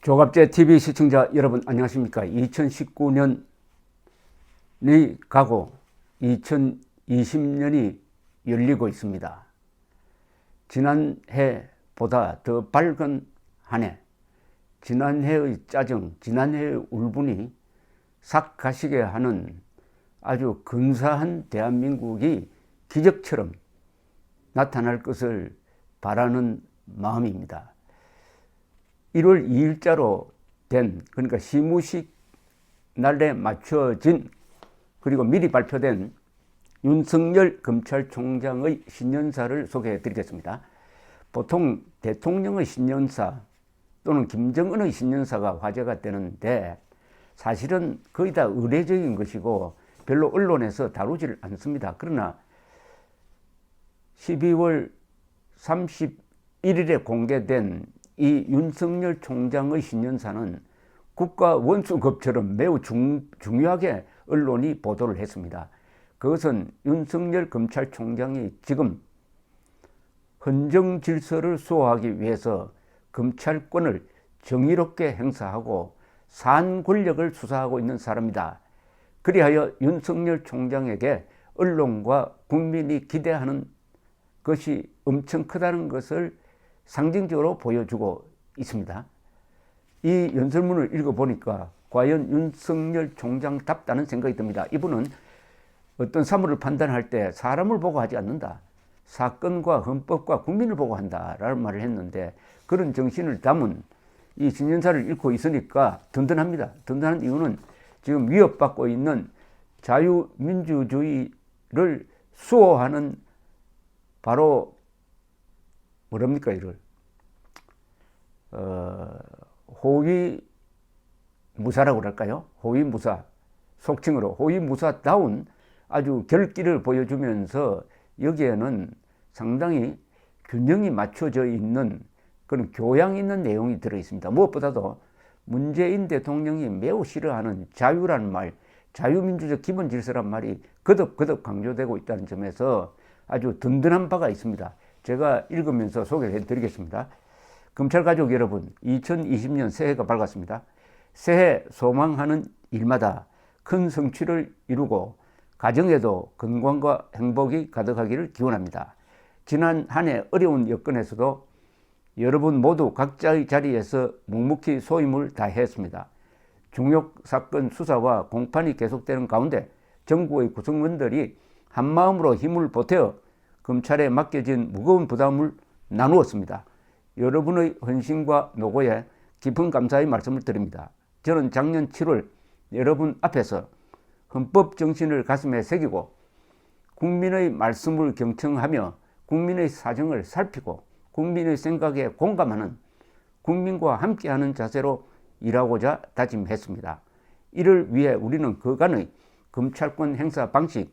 조갑제 TV 시청자 여러분 안녕하십니까. 2019년이 가고 2020년이 열리고 있습니다. 지난해보다 더 밝은 한 해, 지난해의 짜증, 지난해의 울분이 싹 가시게 하는 아주 근사한 대한민국이 기적처럼 나타날 것을 바라는 마음입니다. 1월 2일자로 된, 그러니까 시무식 날에 맞춰진 그리고 미리 발표된 윤석열 검찰총장의 신년사를 소개해 드리겠습니다. 보통 대통령의 신년사 또는 김정은의 신년사가 화제가 되는데 사실은 거의 다 의례적인 것이고 별로 언론에서 다루질 않습니다. 그러나 12월 31일에 공개된 이 윤석열 총장의 신년사는 국가 원수급처럼 매우 중요하게 언론이 보도를 했습니다. 그것은 윤석열 검찰총장이 지금 헌정 질서를 수호하기 위해서 검찰권을 정의롭게 행사하고 산 권력을 수사하고 있는 사람이다. 그리하여 윤석열 총장에게 언론과 국민이 기대하는 것이 엄청 크다는 것을 상징적으로 보여주고 있습니다. 이 연설문을 읽어보니까 과연 윤석열 총장답다는 생각이 듭니다. 이분은 어떤 사물을 판단할 때 사람을 보고 하지 않는다. 사건과 헌법과 국민을 보고 한다라는 말을 했는데 그런 정신을 담은 이 신년사를 읽고 있으니까 든든합니다. 든든한 이유는 지금 위협받고 있는 자유민주주의를 수호하는 바로 뭐랍니까 이를 호위무사라고 할까요? 호위무사, 속칭으로 호위무사다운 아주 결기를 보여주면서 여기에는 상당히 균형이 맞춰져 있는 그런 교양 있는 내용이 들어 있습니다. 무엇보다도 문재인 대통령이 매우 싫어하는 자유라는 말, 자유민주적 기본 질서란 말이 거듭거듭 강조되고 있다는 점에서 아주 든든한 바가 있습니다. 제가 읽으면서 소개해 드리겠습니다. 검찰가족 여러분, 2020년 새해가 밝았습니다. 새해 소망하는 일마다 큰 성취를 이루고 가정에도 건강과 행복이 가득하기를 기원합니다. 지난 한 해 어려운 여건에서도 여러분 모두 각자의 자리에서 묵묵히 소임을 다했습니다. 중요 사건 수사와 공판이 계속되는 가운데 정부의 구성원들이 한마음으로 힘을 보태어 검찰에 맡겨진 무거운 부담을 나누었습니다. 여러분의 헌신과 노고에 깊은 감사의 말씀을 드립니다. 저는 작년 7월 여러분 앞에서 헌법 정신을 가슴에 새기고 국민의 말씀을 경청하며 국민의 사정을 살피고 국민의 생각에 공감하는 국민과 함께하는 자세로 일하고자 다짐했습니다. 이를 위해 우리는 그간의 검찰권 행사 방식,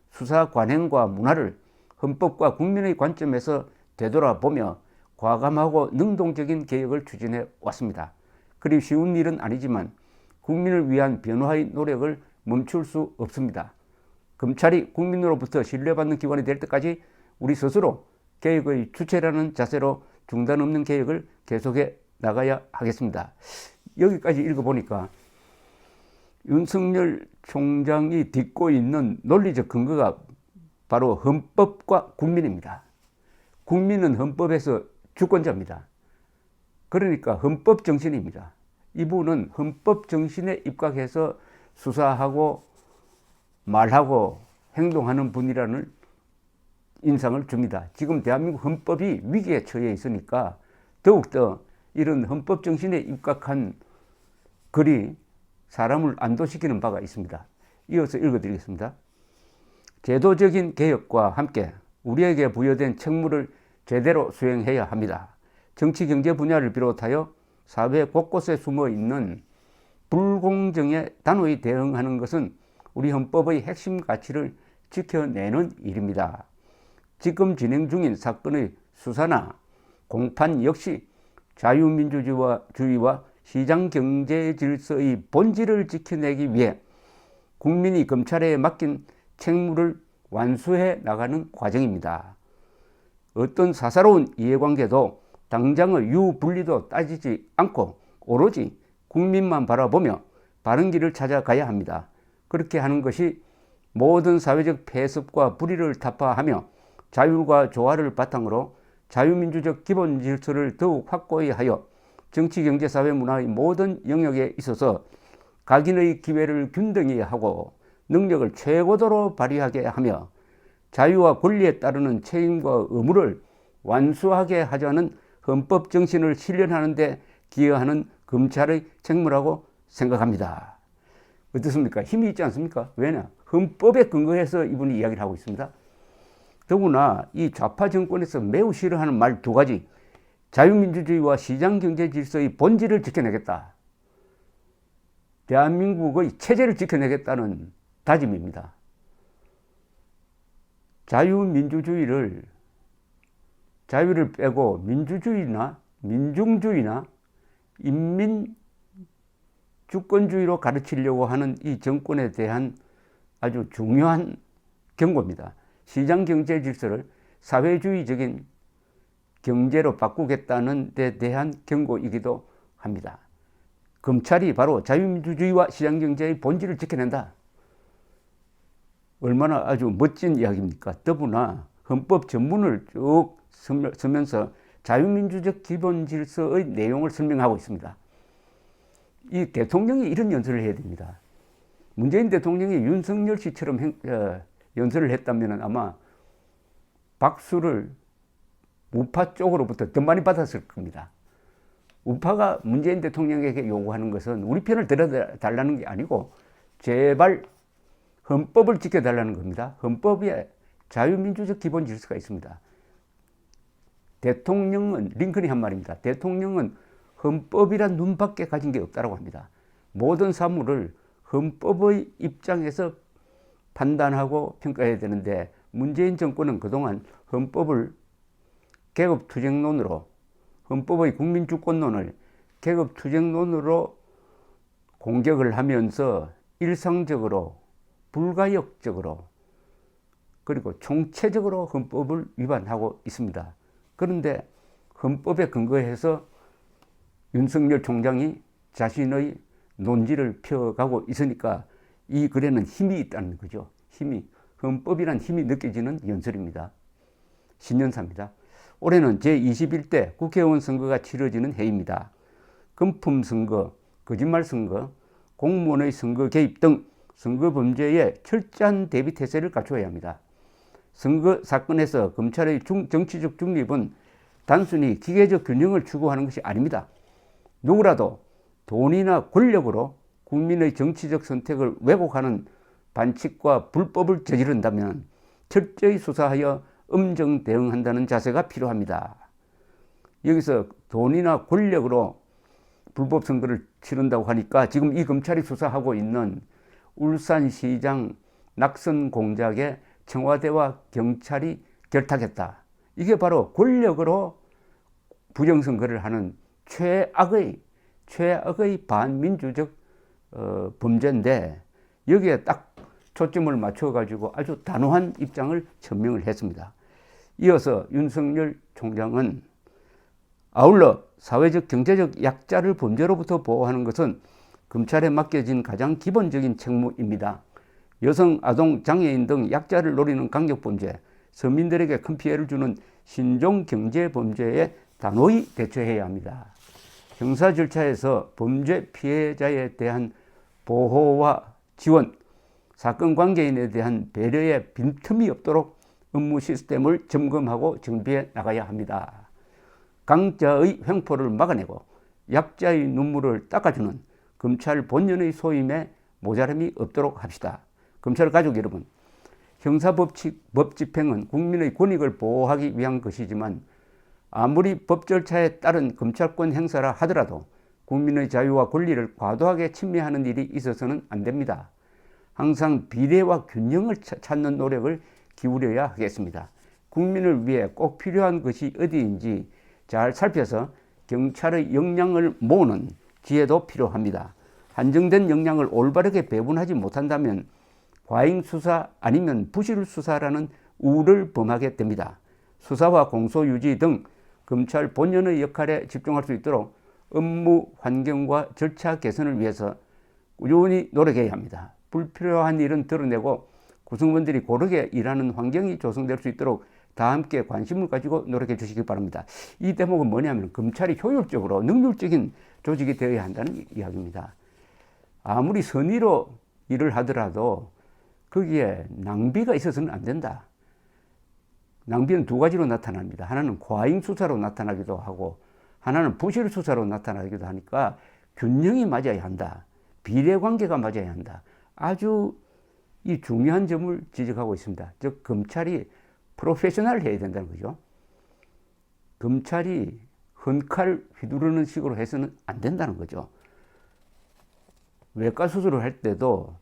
수사 관행과 문화를 헌법과 국민의 관점에서 되돌아보며 과감하고 능동적인 개혁을 추진해 왔습니다. 그리 쉬운 일은 아니지만 국민을 위한 변화의 노력을 멈출 수 없습니다. 검찰이 국민으로부터 신뢰받는 기관이 될 때까지 우리 스스로 개혁의 주체라는 자세로 중단 없는 개혁을 계속해 나가야 하겠습니다. 여기까지 읽어보니까 윤석열 총장이 딛고 있는 논리적 근거가 바로 헌법과 국민입니다. 국민은 헌법에서 주권자입니다. 그러니까 헌법 정신입니다. 이분은 헌법 정신에 입각해서 수사하고 말하고 행동하는 분이라는 인상을 줍니다. 지금 대한민국 헌법이 위기에 처해 있으니까 더욱더 이런 헌법 정신에 입각한 글이 사람을 안도시키는 바가 있습니다. 이어서 읽어드리겠습니다. 제도적인 개혁과 함께 우리에게 부여된 책무를 제대로 수행해야 합니다. 정치 경제 분야를 비롯하여 사회 곳곳에 숨어 있는 불공정에 단호히 대응하는 것은 우리 헌법의 핵심 가치를 지켜내는 일입니다. 지금 진행 중인 사건의 수사나 공판 역시 자유민주주의와 시장경제 질서의 본질을 지켜내기 위해 국민이 검찰에 맡긴 책무를 완수해 나가는 과정입니다. 어떤 사사로운 이해관계도 당장의 유불리도 따지지 않고 오로지 국민만 바라보며 바른 길을 찾아가야 합니다. 그렇게 하는 것이 모든 사회적 폐습과 불의를 타파하며 자율과 조화를 바탕으로 자유민주적 기본 질서를 더욱 확고히 하여 정치, 경제, 사회, 문화의 모든 영역에 있어서 각인의 기회를 균등히 하고 능력을 최고도로 발휘하게 하며 자유와 권리에 따르는 책임과 의무를 완수하게 하자는 헌법 정신을 실현하는 데 기여하는 검찰의 책무라고 생각합니다. 어떻습니까? 힘이 있지 않습니까? 왜냐? 헌법에 근거해서 이분이 이야기를 하고 있습니다. 더구나 이 좌파 정권에서 매우 싫어하는 말 두 가지, 자유민주주의와 시장경제 질서의 본질을 지켜내겠다, 대한민국의 체제를 지켜내겠다는 다짐입니다. 자유민주주의를, 자유를 빼고 민주주의나 민중주의나 인민주권주의로 가르치려고 하는 이 정권에 대한 아주 중요한 경고입니다. 시장경제 질서를 사회주의적인 경제로 바꾸겠다는 데 대한 경고이기도 합니다. 검찰이 바로 자유민주주의와 시장경제의 본질을 지켜낸다. 얼마나 아주 멋진 이야기입니까? 더구나 헌법 전문을 쭉 쓰면서 자유민주적 기본 질서의 내용을 설명하고 있습니다. 이 대통령이 이런 연설을 해야 됩니다. 문재인 대통령이 윤석열 씨처럼 연설을 했다면 아마 박수를 우파 쪽으로부터 더 많이 받았을 겁니다. 우파가 문재인 대통령에게 요구하는 것은 우리 편을 들어달라는 게 아니고 제발 헌법을 지켜달라는 겁니다. 헌법에 자유민주적 기본 질서가 있습니다. 대통령은, 링컨이 한 말입니다. 대통령은 헌법이란 눈밖에 가진 게 없다고 합니다. 모든 사물을 헌법의 입장에서 판단하고 평가해야 되는데 문재인 정권은 그동안 헌법을 계급투쟁론으로, 헌법의 국민주권론을 계급투쟁론으로 공격을 하면서 일상적으로, 불가역적으로, 그리고 총체적으로 헌법을 위반하고 있습니다. 그런데 헌법에 근거해서 윤석열 총장이 자신의 논지를 펴가고 있으니까 이 글에는 힘이 있다는 거죠. 힘이, 헌법이란 힘이 느껴지는 연설입니다. 신년사입니다. 올해는 제21대 국회의원 선거가 치러지는 해입니다. 금품 선거, 거짓말 선거, 공무원의 선거 개입 등 선거 범죄에 철저한 대비 태세를 갖추어야 합니다. 선거 사건에서 검찰의 정치적 중립은 단순히 기계적 균형을 추구하는 것이 아닙니다. 누구라도 돈이나 권력으로 국민의 정치적 선택을 왜곡하는 반칙과 불법을 저지른다면 철저히 수사하여 엄정 대응한다는 자세가 필요합니다. 여기서 돈이나 권력으로 불법 선거를 치른다고 하니까 지금 이 검찰이 수사하고 있는 울산시장 낙선 공작에 청와대와 경찰이 결탁했다. 이게 바로 권력으로 부정선거를 하는 최악의 반민주적 범죄인데 여기에 딱 초점을 맞춰가지고 아주 단호한 입장을 천명을 했습니다. 이어서 윤석열 총장은 아울러 사회적 경제적 약자를 범죄로부터 보호하는 것은 검찰에 맡겨진 가장 기본적인 책무입니다. 여성, 아동, 장애인 등 약자를 노리는 강력범죄, 서민들에게 큰 피해를 주는 신종경제범죄에 단호히 대처해야 합니다. 형사 절차에서 범죄 피해자에 대한 보호와 지원, 사건 관계인에 대한 배려에 빈틈이 없도록 업무 시스템을 점검하고 정비해 나가야 합니다. 강자의 횡포를 막아내고 약자의 눈물을 닦아주는 검찰 본연의 소임에 모자람이 없도록 합시다. 검찰 가족 여러분, 형사법 집행은 국민의 권익을 보호하기 위한 것이지만 아무리 법 절차에 따른 검찰권 행사라 하더라도 국민의 자유와 권리를 과도하게 침해하는 일이 있어서는 안 됩니다. 항상 비례와 균형을 찾는 노력을 기울여야 하겠습니다. 국민을 위해 꼭 필요한 것이 어디인지 잘 살펴서 경찰의 역량을 모으는 지혜도 필요합니다. 한정된 역량을 올바르게 배분하지 못한다면 과잉 수사 아니면 부실 수사라는 우를 범하게 됩니다. 수사와 공소 유지 등 검찰 본연의 역할에 집중할 수 있도록 업무 환경과 절차 개선을 위해서 꾸준히 노력해야 합니다. 불필요한 일은 드러내고 구성원들이 고르게 일하는 환경이 조성될 수 있도록 다 함께 관심을 가지고 노력해 주시기 바랍니다. 이 대목은 뭐냐면 검찰이 효율적으로 능률적인 조직이 되어야 한다는 이야기입니다. 아무리 선의로 일을 하더라도 거기에 낭비가 있어서는 안 된다. 낭비는 두 가지로 나타납니다. 하나는 과잉 수사로 나타나기도 하고 하나는 부실 수사로 나타나기도 하니까 균형이 맞아야 한다. 비례관계가 맞아야 한다. 아주 이 중요한 점을 지적하고 있습니다. 즉 검찰이 프로페셔널 해야 된다는 거죠. 검찰이 헌칼 휘두르는 식으로 해서는 안 된다는 거죠. 외과 수술을 할 때도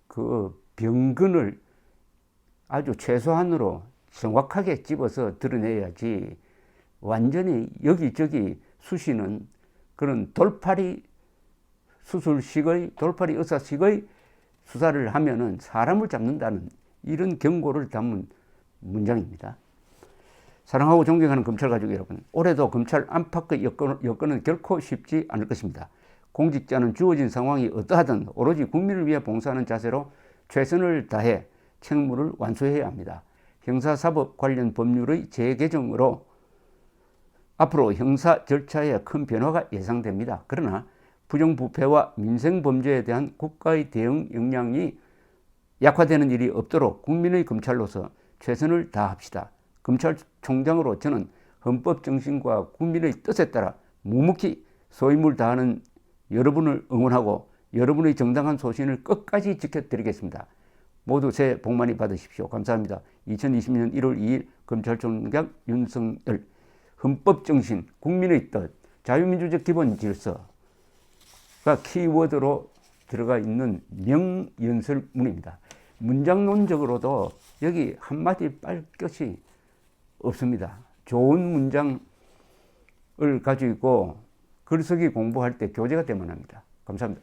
그 병근을 아주 최소한으로 정확하게 집어서 드러내야지 완전히 여기저기 쑤시는 그런 돌팔이 수술식의 돌팔이 의사식의 수사를 하면은 사람을 잡는다는 이런 경고를 담은 문장입니다. 사랑하고 존경하는 검찰 가족 여러분, 올해도 검찰 안팎의 여건은 결코 쉽지 않을 것입니다. 공직자는 주어진 상황이 어떠하든 오로지 국민을 위해 봉사하는 자세로 최선을 다해 책무를 완수해야 합니다. 형사사법 관련 법률의 재개정으로 앞으로 형사 절차에 큰 변화가 예상됩니다. 그러나 부정부패와 민생범죄에 대한 국가의 대응 역량이 약화되는 일이 없도록 국민의 검찰로서 최선을 다합시다. 검찰총장으로 저는 헌법 정신과 국민의 뜻에 따라 묵묵히 소임을 다하는 여러분을 응원하고 여러분의 정당한 소신을 끝까지 지켜드리겠습니다. 모두 새해 복 많이 받으십시오. 감사합니다. 2020년 1월 2일 검찰총장 윤석열. 헌법 정신, 국민의 뜻, 자유민주적 기본 질서가 키워드로 들어가 있는 명연설문입니다. 문장론적으로도 여기 한마디 빨 것이 없습니다. 좋은 문장을 가지고 글쓰기 공부할 때 교재가 되면 합니다. 감사합니다.